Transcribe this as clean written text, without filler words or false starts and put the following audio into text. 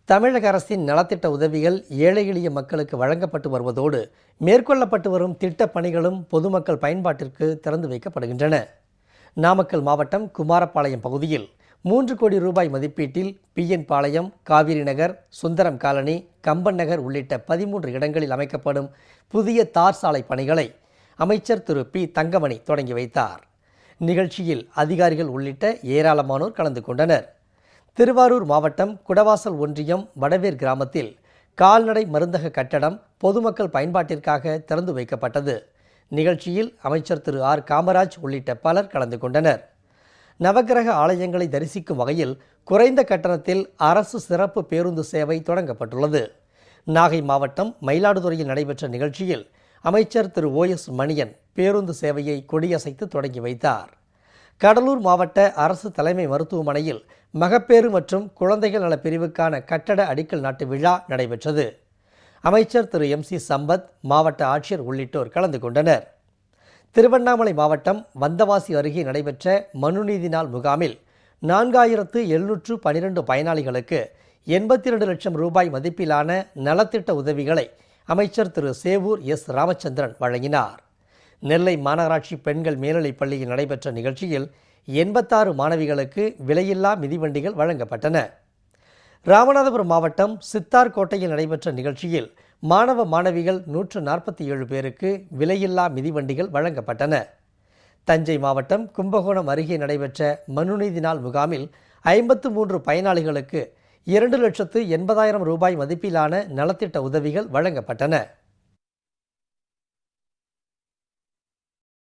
தமிழக அரசின் நலத்திட்ட உதவிகள் ஏழை எளிய மக்களுக்கு வழங்கப்பட்டு வருவதோடு மேற்கொள்ளப்பட்டு வரும் திட்டப் பணிகளும் பொதுமக்கள் பயன்பாட்டிற்கு திறந்து வைக்கப்படுகின்றன. நாமக்கல் மாவட்டம் குமாரபாளையம் பகுதியில் 3 கோடி ரூபாய் மதிப்பீட்டில் PN பாளையம், காவிரி நகர், சுந்தரம் காலனி, கம்பன் நகர் உள்ளிட்ட 13 இடங்களில் அமைக்கப்படும் புதிய தார் சாலை பணிகளை அமைச்சர் திரு பி. தங்கமணி தொடங்கி வைத்தார். நிகழ்ச்சியில் அதிகாரிகள் உள்ளிட்ட ஏராளமானோர் கலந்து கொண்டனர். திருவாரூர் மாவட்டம் குடவாசல் ஒன்றியம் வடவேர் கிராமத்தில் கால்நடை மருந்தக கட்டடம் பொதுமக்கள் பயன்பாட்டிற்காக திறந்து வைக்கப்பட்டது. நிகழ்ச்சியில் அமைச்சர் திரு ஆர். காமராஜ் உள்ளிட்ட பலர் கலந்து கொண்டனர். நவக்கிரக ஆலயங்களை தரிசிக்கும் வகையில் குறைந்த கட்டணத்தில் அரசு சிறப்பு பேருந்து சேவை தொடங்கப்பட்டுள்ளது. நாகை மாவட்டம் மயிலாடுதுறையில் நடைபெற்ற நிகழ்ச்சியில் அமைச்சர் திரு OS மணியன் பேருந்து சேவையை கொடியசைத்து தொடங்கி வைத்தார். கடலூர் மாவட்ட அரசு தலைமை மருத்துவமனையில் மகப்பேறு மற்றும் குழந்தைகள் நல பிரிவுக்கான கட்டட அடிக்கல் நாட்டு விழா நடைபெற்றது. அமைச்சர் திரு MC சம்பத், மாவட்ட ஆட்சியர் உள்ளிட்டோர் கலந்து கொண்டனர். திருவண்ணாமலை மாவட்டம் வந்தவாசி அருகே நடைபெற்ற மனுநீதி நாள் முகாமில் 4712 பயனாளிகளுக்கு 82 லட்சம் ரூபாய் மதிப்பிலான நலத்திட்ட உதவிகளை அமைச்சர் திரு சேவூர் S. ராமச்சந்திரன் வழங்கினார். நெல்லை மாநகராட்சி பெண்கள் மேல்நிலைப் பள்ளியில் நடைபெற்ற நிகழ்ச்சியில் 86 மாணவிகளுக்கு விலையில்லா மிதிவண்டிகள் வழங்கப்பட்டன. ராமநாதபுரம் மாவட்டம் சித்தார்கோட்டையில் நடைபெற்ற நிகழ்ச்சியில் மாணவ மாணவிகள் 147 பேருக்கு விலையில்லா மிதிவண்டிகள் வழங்கப்பட்டன. தஞ்சை மாவட்டம் கும்பகோணம் அருகே நடைபெற்ற மனுநீதி நாள் முகாமில் 53 பயனாளிகளுக்கு 2,80,000 ரூபாய் மதிப்பிலான நலத்திட்ட உதவிகள் வழங்கப்பட்டன.